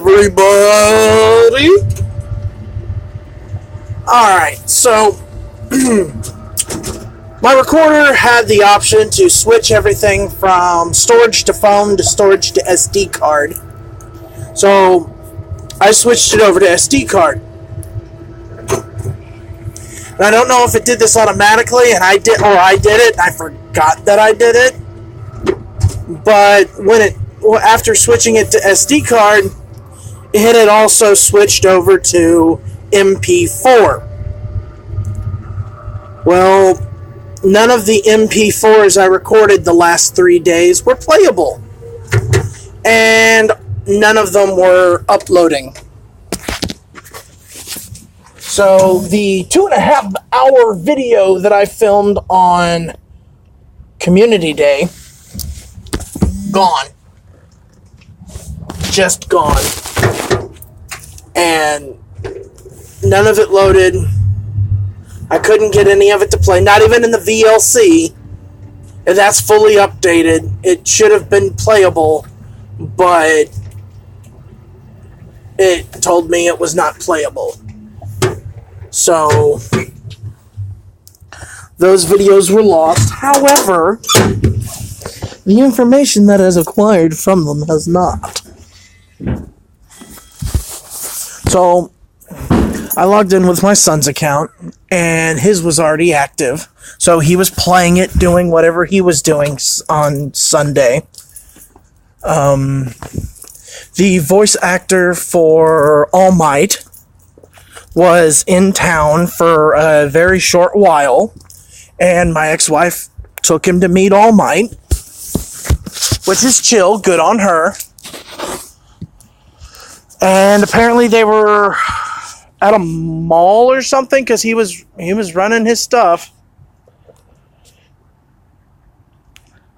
everybody. Alright, so my recorder had the option to switch everything from storage to phone to storage to SD card. So I switched it over to SD card. And I don't know if it did this automatically and I did it and I forgot that I did it. But after switching it to SD card, it had also switched over to MP4. Well, none of the MP4s I recorded the last 3 days were playable. And none of them were uploading. So the 2.5 hour video that I filmed on Community Day, gone. Just gone. And none of it loaded. I couldn't get any of it to play, not even in the VLC. And that's fully updated. It should have been playable, but it told me it was not playable. So those videos were lost. However, the information that is acquired from them has not. So I logged in with my son's account, and his was already active. So he was playing it, doing whatever he was doing on Sunday. The voice actor for All Might was in town for a very short while, and my ex-wife took him to meet All Might, which is chill, good on her. And apparently they were at a mall or something, because he was running his stuff.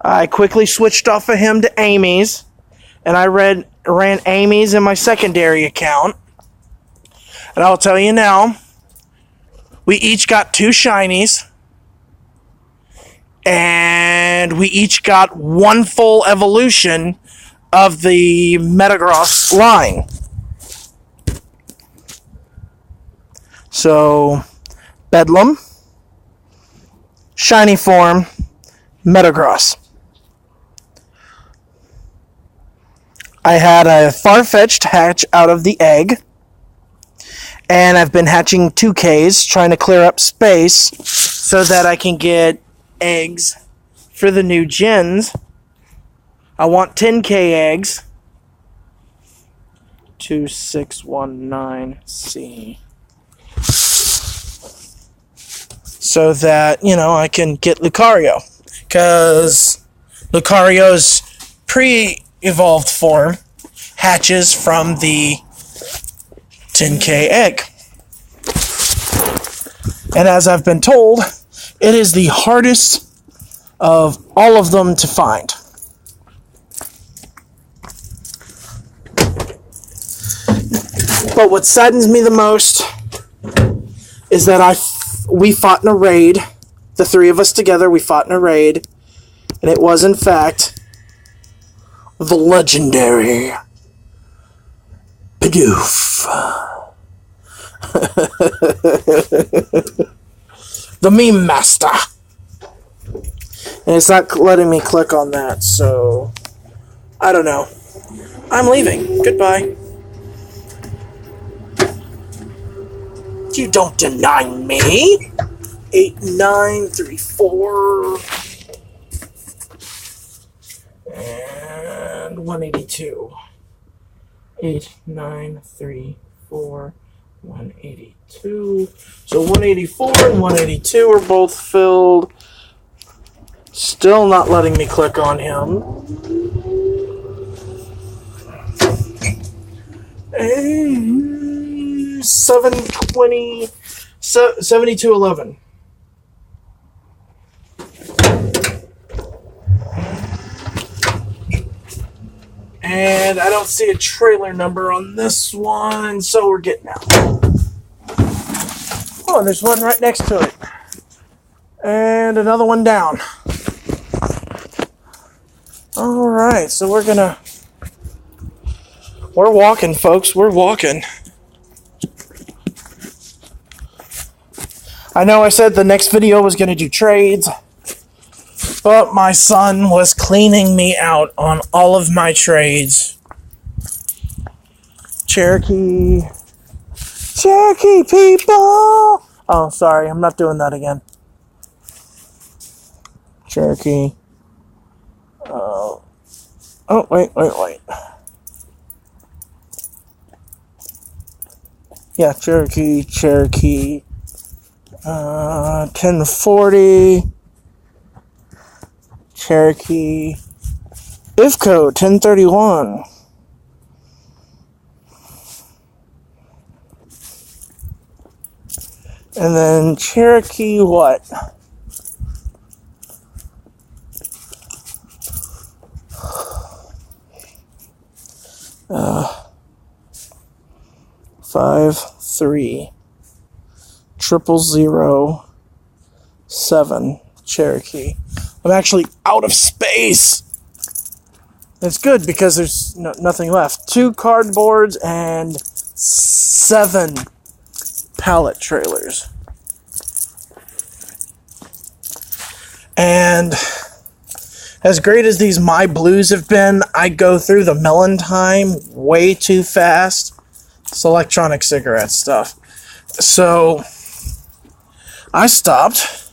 I quickly switched off of him to Amy's, and I ran Amy's in my secondary account. And I'll tell you now, we each got 2 shinies, and we each got 1 full evolution of the Metagross line. So, Bedlam, Shiny Form, Metagross. I had a Farfetch'd hatch out of the egg. And I've been hatching 2Ks, trying to clear up space so that I can get eggs for the new gens. I want 10K eggs. 2619C. So that, I can get Lucario. Because Lucario's pre-evolved form hatches from the 10K egg. And as I've been told, it is the hardest of all of them to find. But what saddens me the most is that we fought in a raid. The 3 of us together, we fought in a raid. And it was, in fact, the legendary Bidoof. The Meme Master. And it's not letting me click on that, so I don't know. I'm leaving. Goodbye. You don't deny me. 8934 and 182. 8934 182. So 184 and 182 are both filled. Still not letting me click on him. And 720 7211. And I don't see a trailer number on this one, so we're getting out. Oh, there's one right next to it. And another one down. Alright, so we're gonna We're walking, folks. We're walking. I know I said the next video was going to do trades, but my son was cleaning me out on all of my trades. Cherokee people! Oh, sorry, I'm not doing that again. Cherokee. Oh, wait. Yeah, Cherokee. 1040. Cherokee. IFCO 1031. And then Cherokee what? Uh, 53 0007 Cherokee. I'm actually out of space. It's good because there's nothing left. 2 cardboards and 7 pallet trailers. And as great as these My Blues have been, I go through the melon time way too fast. It's electronic cigarette stuff. So I stopped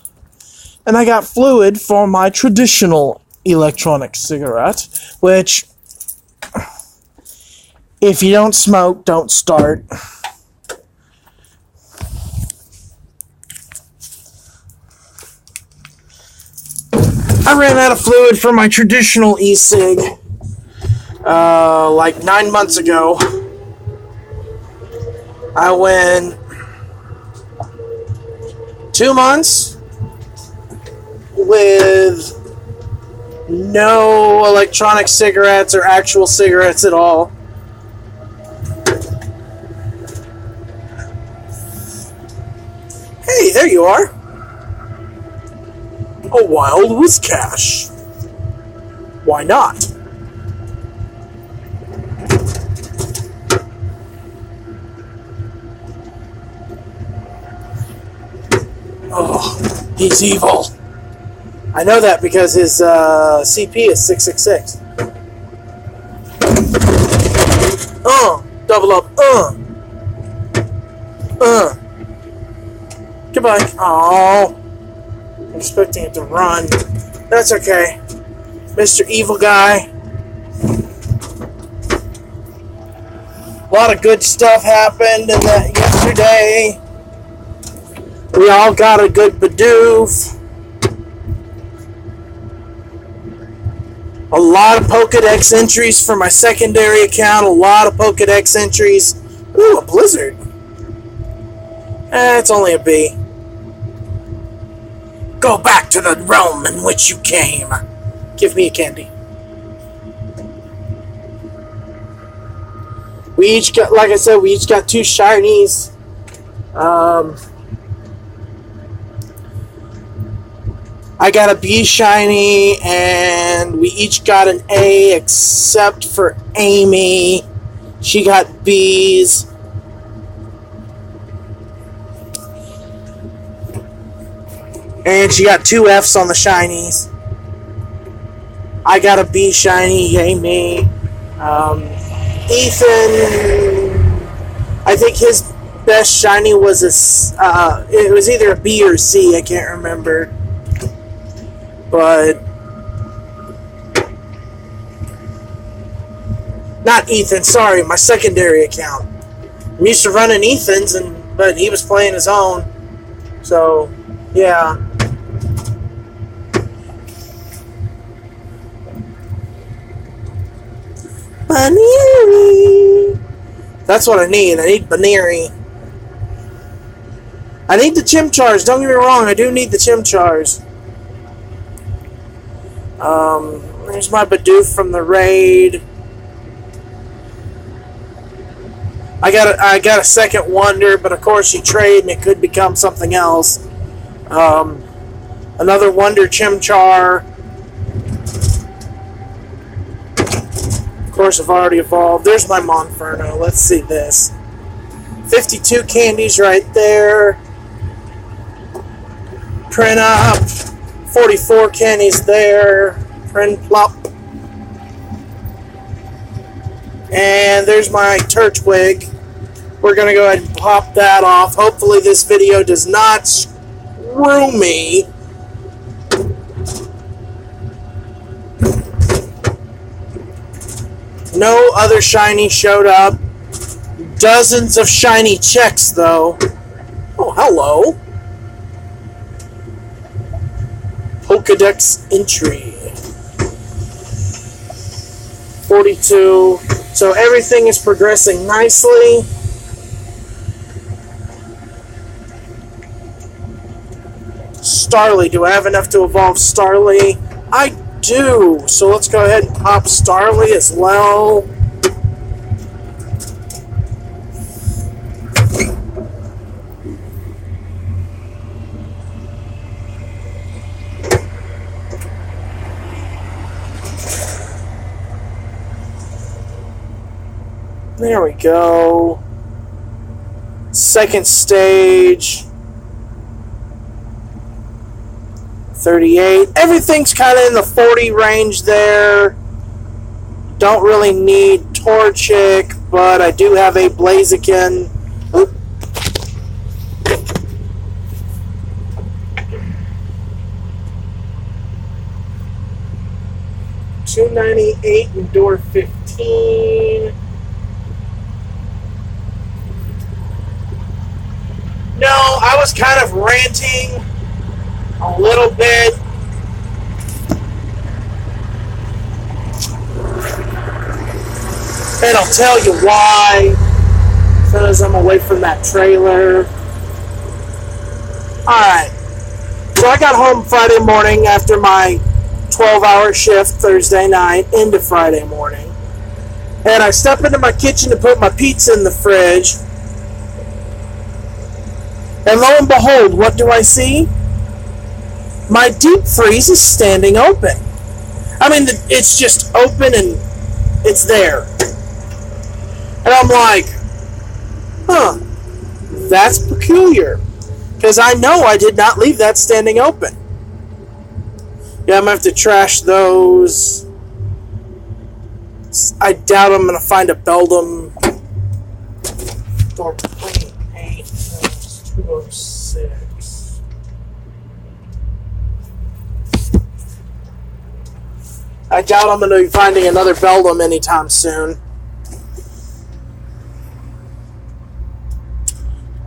and I got fluid for my traditional electronic cigarette, which, if you don't smoke, don't start. I ran out of fluid for my traditional e-cig like 9 months ago. I went 2 months with no electronic cigarettes or actual cigarettes at all. Hey, there you are. A wild Whiscash. Why not? Oh, he's evil. I know that because his CP is 666. Double up. Goodbye. Oh. I'm expecting it to run. That's okay. Mr. Evil Guy. A lot of good stuff happened in that yesterday. We all got a good Bidoof. A lot of Pokedex entries for my secondary account. A lot of Pokedex entries. Ooh, a Blizzard. It's only a B. Go back to the realm in which you came. Give me a candy. We each got, like I said, we each got 2 shinies. I got a B shiny, and we each got an A except for Amy. She got Bs. And she got 2 Fs on the shinies. I got a B shiny, yay me. Ethan, I think his best shiny was it was either a B or a C, I can't remember. But not Ethan, sorry, my secondary account. I'm used to running Ethan's, but he was playing his own. So, yeah. Baneri. That's what I need. I need Baneri. I need the Chimchars. Don't get me wrong. I do need the Chimchars. There's my Bidoof from the raid. I got a second Wonder, but of course you trade and it could become something else. Another Wonder Chimchar. Of course, I've already evolved. There's my Monferno. Let's see this. 52 candies right there. Print up. 44 candies there. Print plop. And there's my Turtwig. We're going to go ahead and pop that off. Hopefully this video does not screw me. No other shiny showed up. Dozens of shiny checks, though. Oh, hello. Pokedex entry. 42. So everything is progressing nicely. Starly. Do I have enough to evolve Starly? I do. So let's go ahead and pop Starly as well. There we go. Second stage. 38. Everything's kind of in the 40 range there. Don't really need Torchic, but I do have a Blaziken. Oop. $298 and door 15. No, I was kind of ranting a little bit. And I'll tell you why. Because I'm away from that trailer. Alright. So I got home Friday morning after my 12-hour shift Thursday night into Friday morning. And I step into my kitchen to put my pizza in the fridge. And lo and behold, what do I see? My deep freeze is standing open. I mean, it's just open and it's there. And I'm like, huh, that's peculiar. Because I know I did not leave that standing open. Yeah, I'm going to have to trash those. I doubt I'm going to find a Beldum. Door 28. 206. I doubt I'm going to be finding another Beldum anytime soon.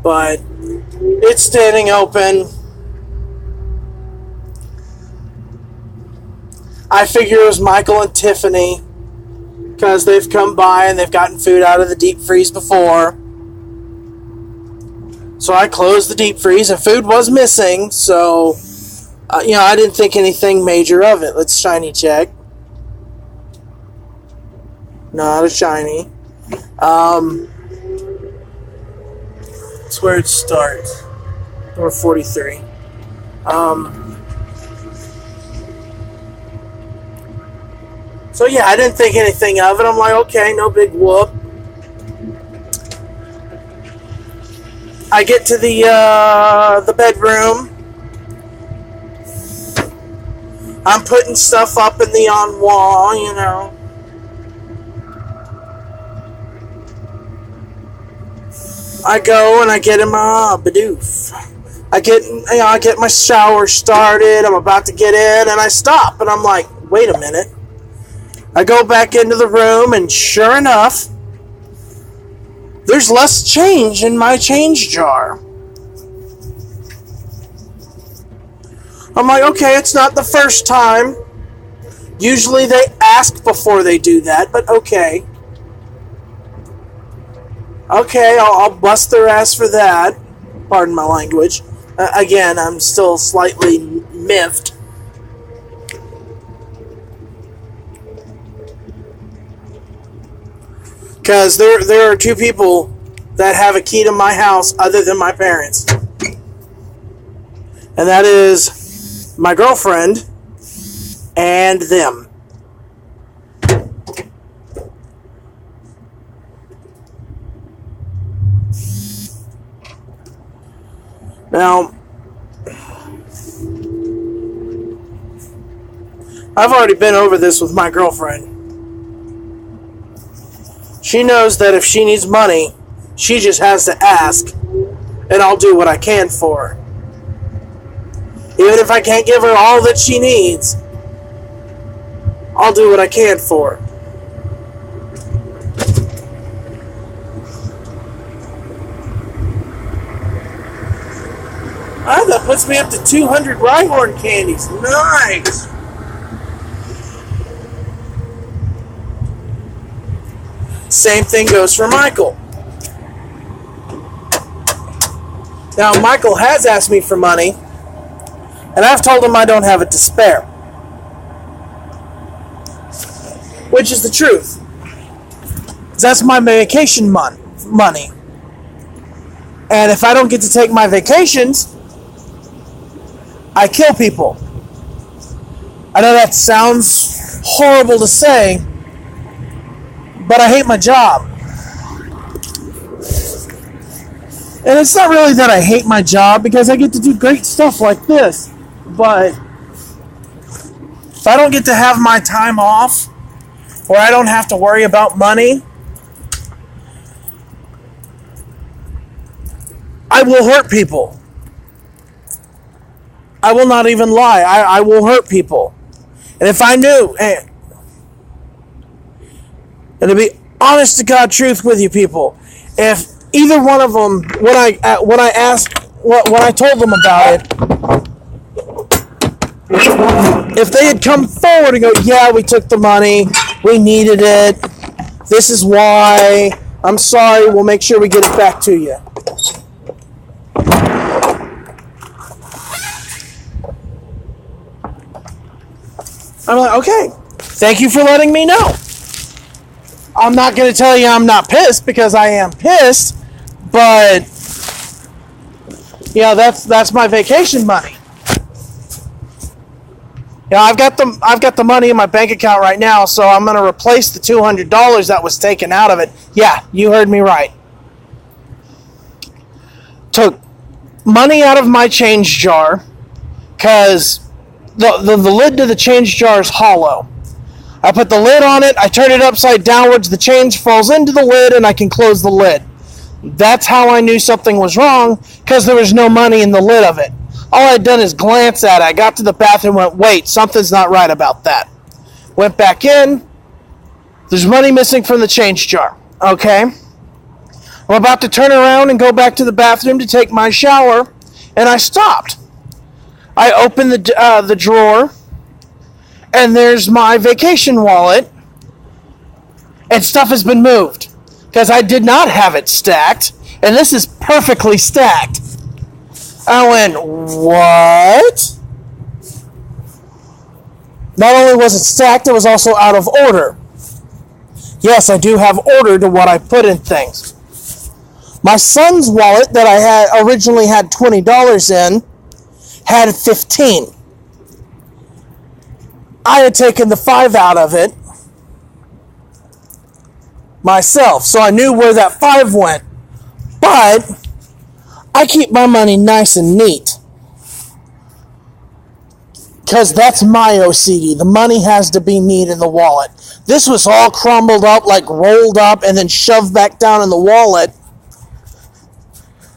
But it's standing open. I figure it was Michael and Tiffany because they've come by and they've gotten food out of the deep freeze before. So I closed the deep freeze and food was missing. So, I didn't think anything major of it. Let's shiny check. Not a shiny. That's where it starts. Door 43. So yeah, I didn't think anything of it. I'm like, okay, no big whoop. I get to the bedroom. I'm putting stuff up in the on wall, I go and I get in my Bidoof. I get my shower started. I'm about to get in and I stop and I'm like, wait a minute. I go back into the room and sure enough, there's less change in my change jar. I'm like, okay, it's not the first time. Usually they ask before they do that, but okay. Okay, I'll bust their ass for that. Pardon my language. Again, I'm still slightly miffed. Because there are two people that have a key to my house other than my parents. And that is my girlfriend and them. Now, I've already been over this with my girlfriend. She knows that if she needs money, she just has to ask, and I'll do what I can for her. Even if I can't give her all that she needs, I'll do what I can for her. That puts me up to 200 Rhyhorn candies. Nice! Same thing goes for Michael. Now, Michael has asked me for money, and I've told him I don't have it to spare. Which is the truth. That's my vacation money. And if I don't get to take my vacations, I kill people. I know that sounds horrible to say, but I hate my job. And it's not really that I hate my job, because I get to do great stuff like this. But if I don't get to have my time off, or I don't have to worry about money, I will hurt people. I will not even lie. I will hurt people. And if I knew, and to be honest to God truth with you people, if either one of them, when I told them about it, if they had come forward and go, yeah, we took the money, we needed it, this is why, I'm sorry, we'll make sure we get it back to you. I'm like, okay, thank you for letting me know. I'm not going to tell you I'm not pissed, because I am pissed, but yeah, that's my vacation money. Yeah, I've got the money in my bank account right now, so I'm going to replace the $200 that was taken out of it. Yeah, you heard me right. Took money out of my change jar, because the lid to the change jar is hollow. I put the lid on it, I turn it upside downwards, the change falls into the lid, and I can close the lid. That's how I knew something was wrong, because there was no money in the lid of it. All I'd done is glance at it. I got to the bathroom and went, wait, something's not right about that. Went back in, there's money missing from the change jar. Okay? I'm about to turn around and go back to the bathroom to take my shower, and I stopped. I opened the drawer, and there's my vacation wallet, and stuff has been moved, because I did not have it stacked, and this is perfectly stacked. I went, what? Not only was it stacked, it was also out of order. Yes, I do have order to what I put in things. My son's wallet that I had originally had $20 in had 15. I had taken the 5 out of it myself, so I knew where that 5 went. But I keep my money nice and neat, because that's my OCD. The money has to be neat in the wallet. This was all crumbled up, like rolled up, and then shoved back down in the wallet.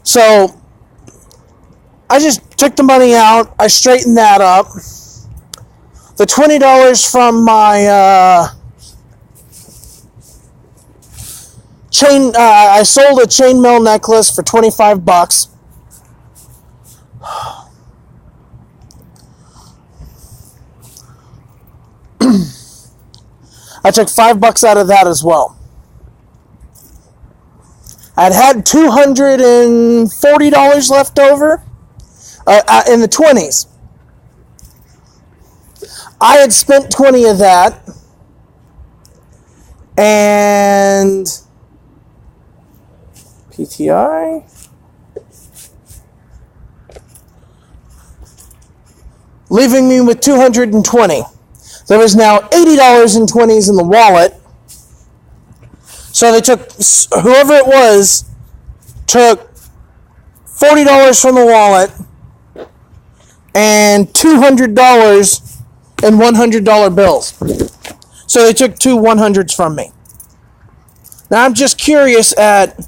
So I just took the money out. I straightened that up. The $20 from my chain, I sold a chainmail necklace for $25. I took $5 out of that as well. I'd had $240 left over in the 20s. I had spent 20 of that, and PTI, leaving me with 220. There was now $80 in 20s in the wallet. So they took, whoever it was, took $40 from the wallet, and $200 in $100 bills. So they took two 100s from me. Now I'm just curious at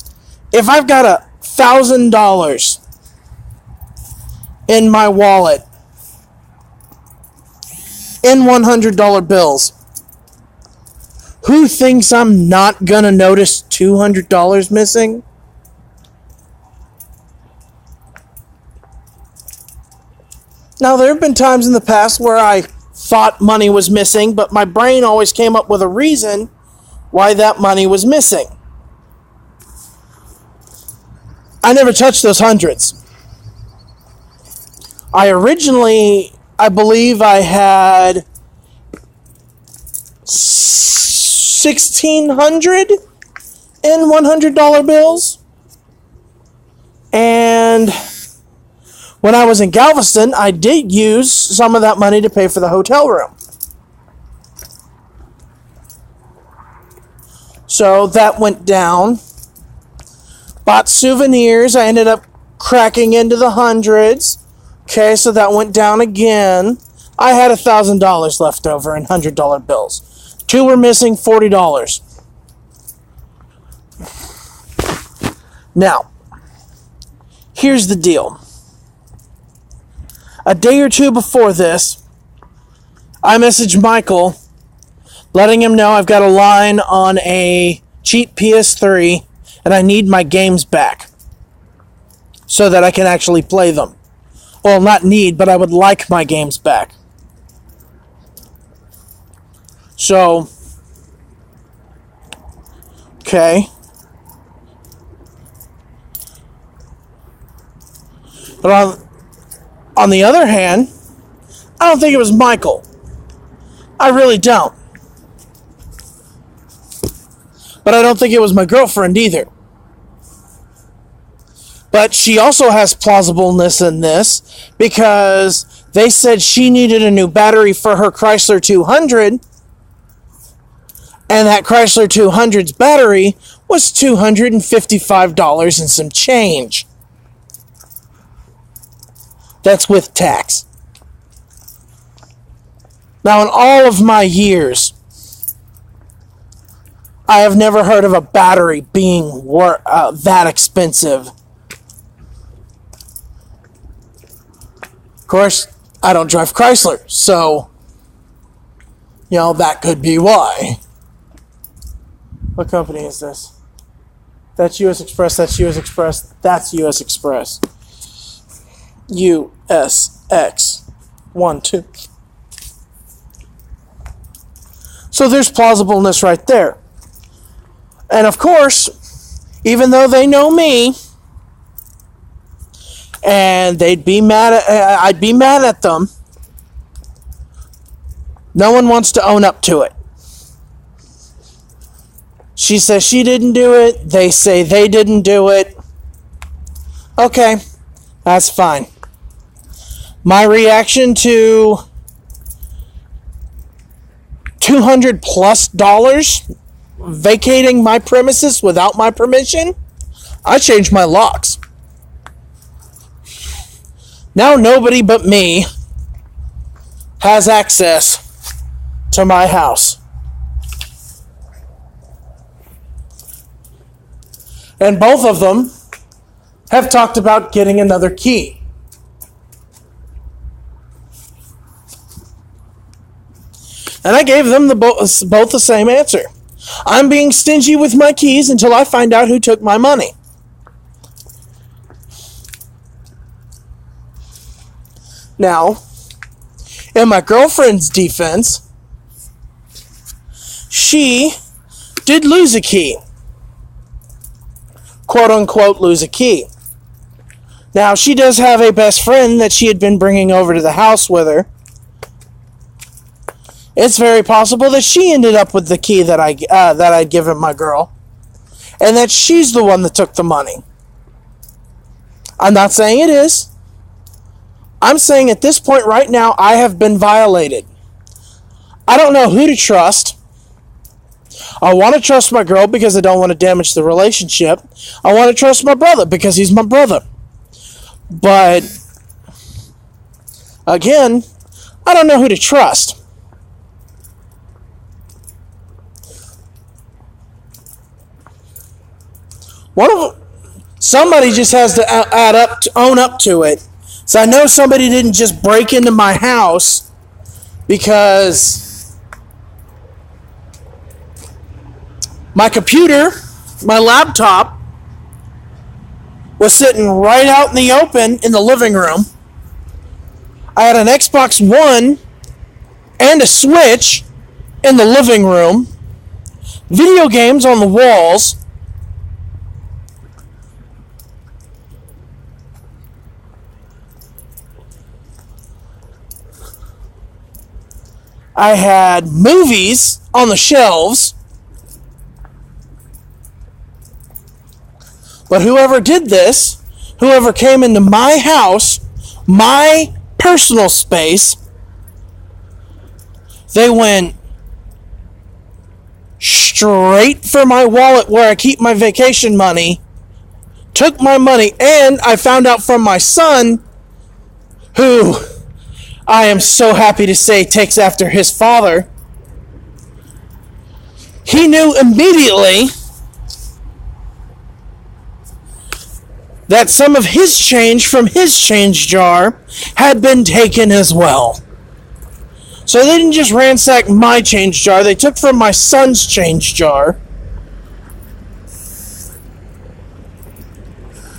if I've got $1,000 in my wallet in $100 bills, who thinks I'm not gonna notice $200 missing? Now, there have been times in the past where I thought money was missing, but my brain always came up with a reason why that money was missing. I never touched those hundreds. I believe I had 1,600 in $100 bills. And when I was in Galveston, I did use some of that money to pay for the hotel room. So that went down. Bought souvenirs. I ended up cracking into the hundreds. Okay, so that went down again. I had $1,000 left over in $100 bills. Two were missing, $40. Now, here's the deal. A day or two before this, I messaged Michael, letting him know I've got a line on a cheap PS3 and I need my games back so that I can actually play them. Well, not need, but I would like my games back. So, okay. But on the other hand, I don't think it was Michael. I really don't. But I don't think it was my girlfriend either. But she also has plausibleness in this because they said she needed a new battery for her Chrysler 200, and that Chrysler 200's battery was $255 and some change. That's with tax. Now, in all of my years, I have never heard of a battery being that expensive. Of course, I don't drive Chrysler, so, that could be why. What company is this? That's US Express, that's US Express, that's US Express. USX 12. So there's plausibleness right there. And of course, even though they know me, and I'd be mad at them, no one wants to own up to it. She says she didn't do it. They say they didn't do it. Okay, that's fine. My reaction to $200+ vacating my premises without my permission, I changed my locks. Now nobody but me has access to my house. And both of them have talked about getting another key. And I gave them both the same answer. I'm being stingy with my keys until I find out who took my money. Now, in my girlfriend's defense, she did lose a key. Quote unquote, lose a key. Now, she does have a best friend that she had been bringing over to the house with her. It's very possible that she ended up with the key that I'd given my girl, and that she's the one that took the money. I'm not saying it is. I'm saying at this point right now, I have been violated. I don't know who to trust. I want to trust my girl because I don't want to damage the relationship. I want to trust my brother because he's my brother. But again, I don't know who to trust. Somebody just has to own up to it. So I know somebody didn't just break into my house because my computer, my laptop, was sitting right out in the open in the living room. I had an Xbox One and a Switch in the living room, video games on the walls. I had movies on the shelves. But whoever did this, whoever came into my house, my personal space, they went straight for my wallet where I keep my vacation money, took my money, and I found out from my son, who I am so happy to say takes after his father. He knew immediately that some of his change from his change jar had been taken as well. So they didn't just ransack my change jar, they took from my son's change jar.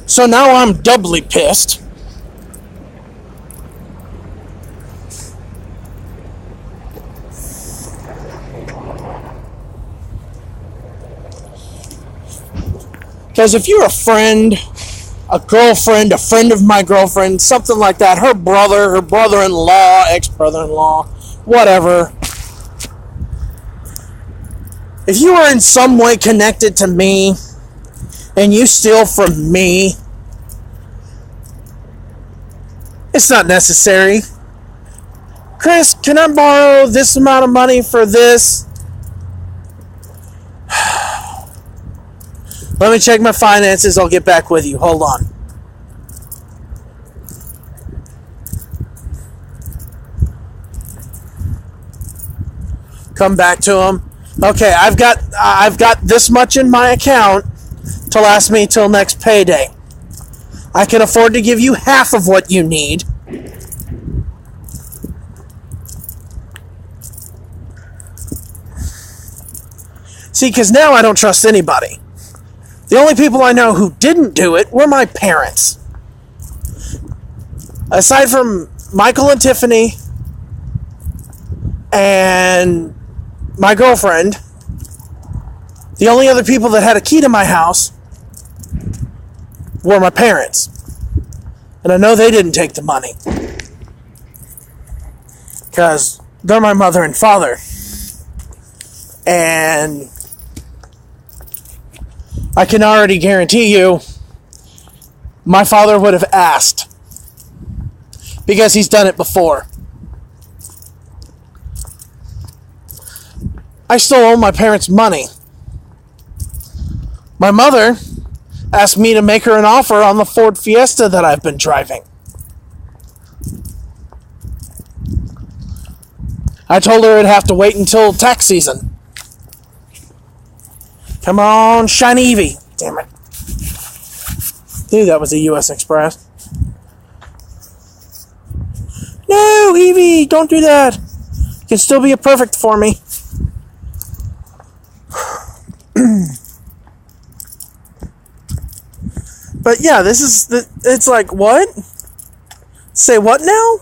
So now I'm doubly pissed. Because if you're a friend, a girlfriend, a friend of my girlfriend, something like that, her brother, her brother-in-law, ex-brother-in-law, whatever. If you are in some way connected to me and you steal from me, it's not necessary. Chris, can I borrow this amount of money for this? Let me check my finances. I'll get back with you. Hold on. Come back to him. Okay, I've got this much in my account to last me till next payday. I can afford to give you half of what you need. See, because now I don't trust anybody. The only people I know who didn't do it were my parents. Aside from Michael and Tiffany and my girlfriend, the only other people that had a key to my house were my parents. And I know they didn't take the money. Because they're my mother and father. And I can already guarantee you, my father would have asked. Because he's done it before. I still owe my parents money. My mother asked me to make her an offer on the Ford Fiesta that I've been driving. I told her it'd have to wait until tax season. Come on, shiny Evie. Damn it. Knew that was a U.S. Express. No, Evie, don't do that. You can still be a perfect for me. But yeah, it's like, what? Say what now?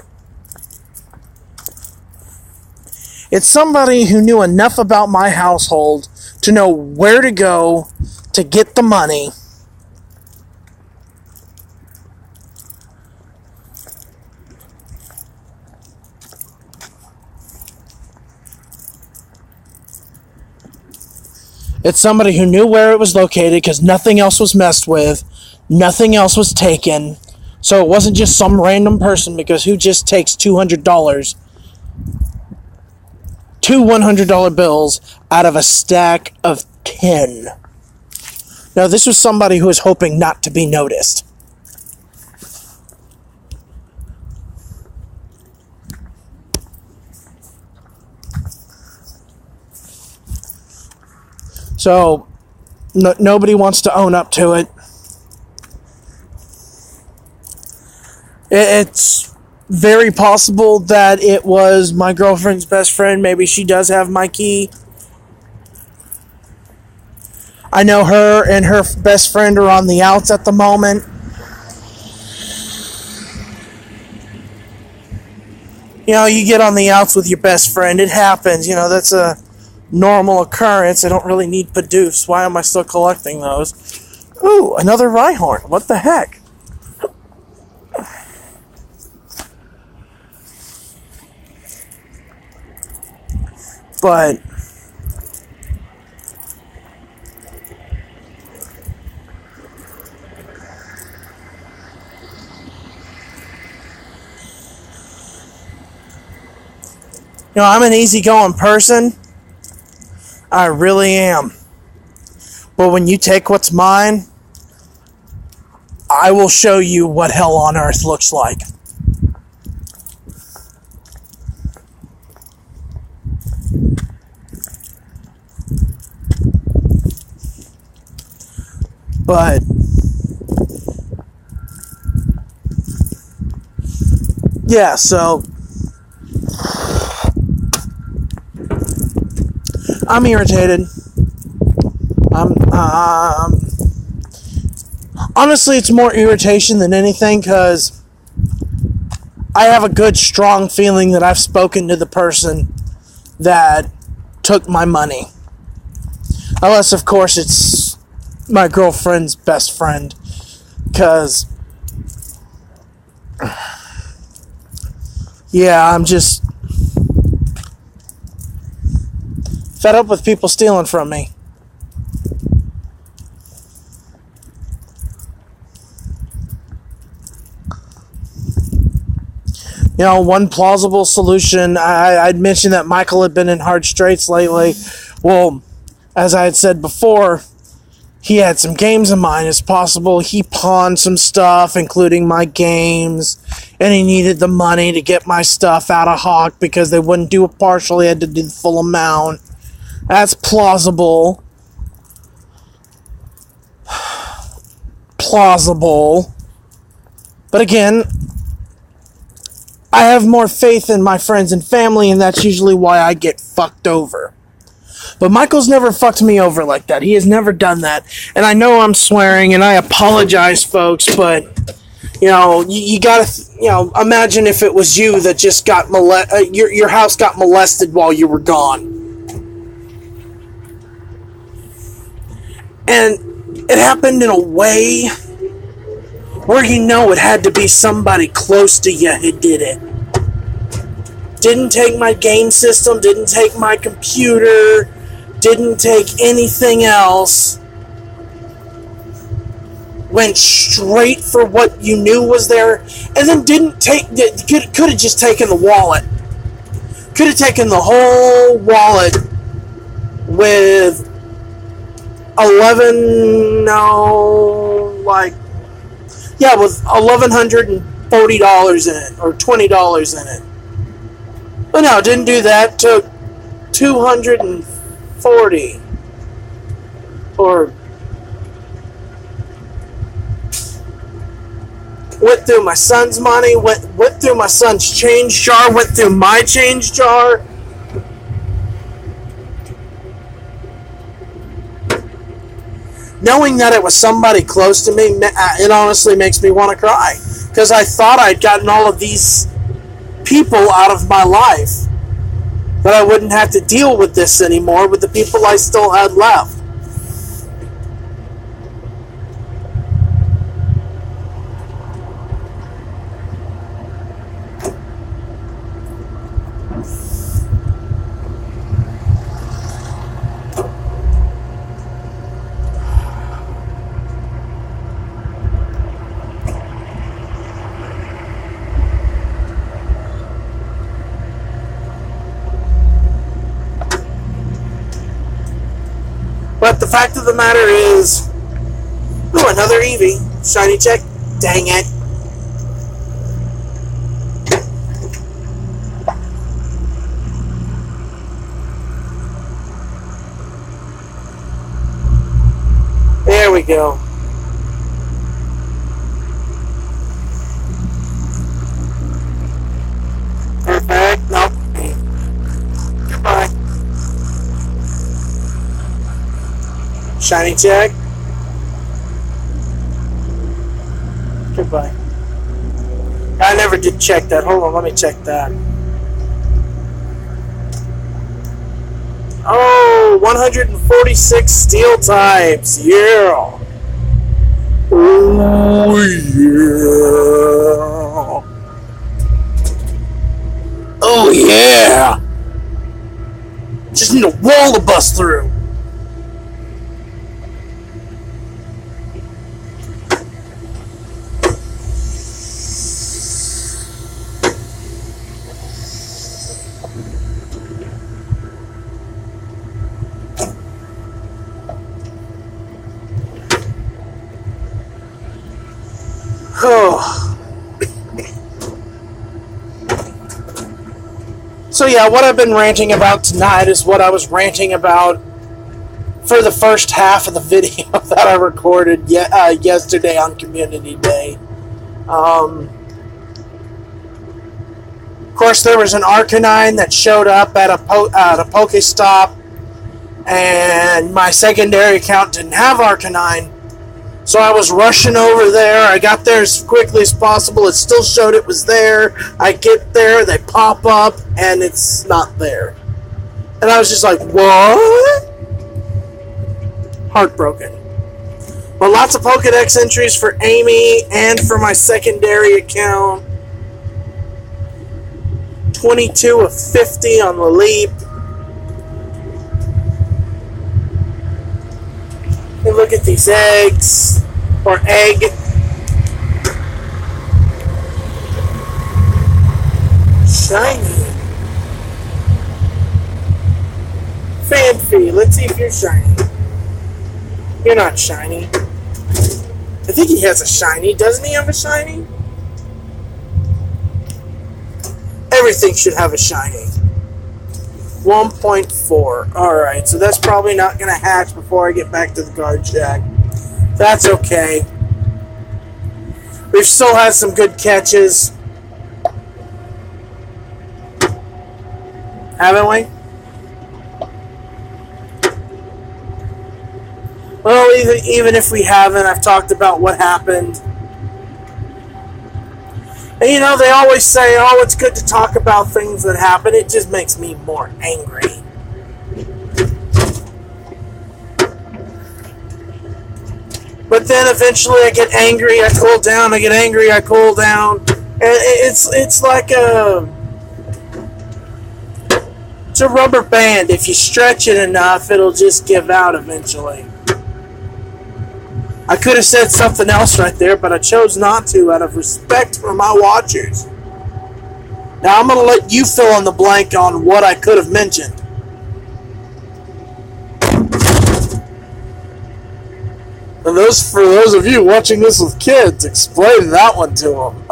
It's somebody who knew enough about my household to know where to go to get the money. It's somebody who knew where it was located because nothing else was messed with. Nothing else was taken. So it wasn't just some random person, because who just takes $200, two $100 bills out of a stack of 10? Now, this was somebody who was hoping not to be noticed. So nobody wants to own up to it. It's very possible that it was my girlfriend's best friend. Maybe she does have my key. I know her and her best friend are on the outs at the moment. You know, you get on the outs with your best friend. It happens. You know, that's a normal occurrence. I don't really need Padoofs. Why am I still collecting those? Ooh, another Rhyhorn. What the heck? But you know, I'm an easygoing person. I really am. But when you take what's mine, I will show you what hell on earth looks like. But yeah, so I'm irritated. Honestly, it's more irritation than anything because I have a good, strong feeling that I've spoken to the person that took my money. Unless, of course, it's my girlfriend's best friend. Because, yeah, I'm just fed up with people stealing from me. You know, one plausible solution, I'd mentioned that Michael had been in hard straits lately. Well, as I had said before, he had some games of mine. It's possible he pawned some stuff, including my games, and he needed the money to get my stuff out of Hawk because they wouldn't do it partial. He had to do the full amount. That's plausible. Plausible. But again, I have more faith in my friends and family, and that's usually why I get fucked over. But Michael's never fucked me over like that. He has never done that. And I know I'm swearing, and I apologize, folks, but, you know, you gotta, you know, imagine if it was you that just got your house got molested while you were gone. And it happened in a way where you know it had to be somebody close to you who did it. Didn't take my game system, didn't take my computer, didn't take anything else. Went straight for what you knew was there, and then didn't take, could have just taken the wallet. Could have taken the whole wallet with with $1,140 in it, or $20 in it. But no, didn't do that. Took $240, or went through my son's money, went through my son's change jar, went through my change jar. Knowing that it was somebody close to me, it honestly makes me want to cry. Because I thought I'd gotten all of these people out of my life. That I wouldn't have to deal with this anymore with the people I still had left. But the fact of the matter is, ooh, another Eevee. Shiny check. Dang it. There we go. Perfect. Nope. Goodbye. Shiny check. Goodbye. I never did check that. Hold on, let me check that. Oh, 146 steel types. Yeah. Oh, yeah. Oh, yeah. Just need a wall to bust through. Oh. So yeah, what I've been ranting about tonight is what I was ranting about for the first half of the video that I recorded yesterday on Community Day. Of course, there was an Arcanine that showed up at a Pokestop, and my secondary account didn't have Arcanine. So I was rushing over there. I got there as quickly as possible. It still showed it was there. I get there, they pop up, and it's not there. And I was just like, what? Heartbroken. But lots of Pokedex entries for Amy and for my secondary account. 22 of 50 on the Leap. And look at these eggs, or egg. Shiny. Fanfy, let's see if you're shiny. You're not shiny. I think he has a shiny. Doesn't he have a shiny? Everything should have a shiny. 1.4. Alright, so that's probably not going to hatch before I get back to the guard shack. That's okay. We've still had some good catches. Haven't we? Well, even if we haven't, I've talked about what happened. And you know, they always say, oh, it's good to talk about things that happen. It just makes me more angry. But then eventually I get angry, I cool down, I get angry, I cool down. And it's like it's a rubber band. If you stretch it enough, it'll just give out eventually. I could have said something else right there, but I chose not to out of respect for my watchers. Now I'm going to let you fill in the blank on what I could have mentioned. And for those of you watching this with kids, explain that one to them.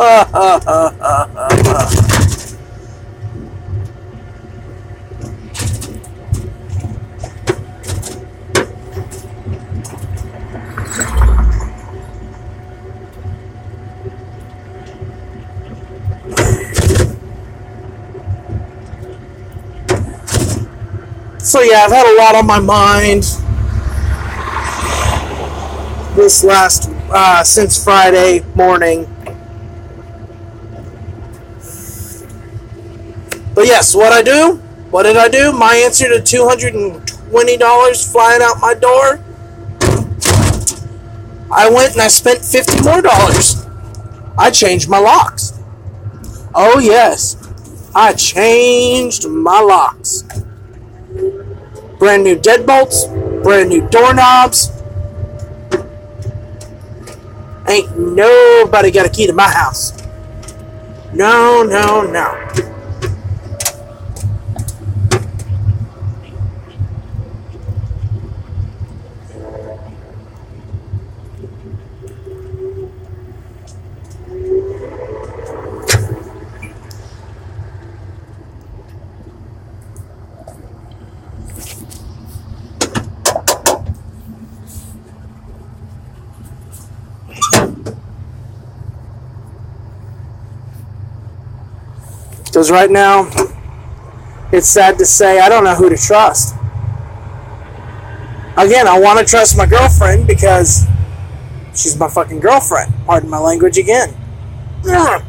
So yeah, I've had a lot on my mind this since Friday morning. But yes, what did I do? My answer to $220 flying out my door, I went and I spent $50 more. I changed my locks. Oh yes, I changed my locks. Brand new deadbolts, brand new doorknobs. Ain't nobody got a key to my house. No, no, no. Because right now, it's sad to say I don't know who to trust. Again, I want to trust my girlfriend because she's my fucking girlfriend. Pardon my language again. But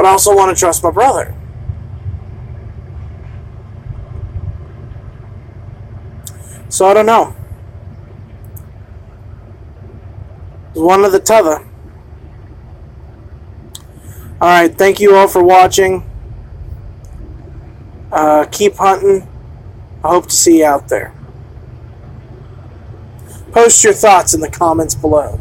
I also want to trust my brother. So I don't know. It's one or the t'other. Alright, thank you all for watching. Keep hunting. I hope to see you out there. Post your thoughts in the comments below.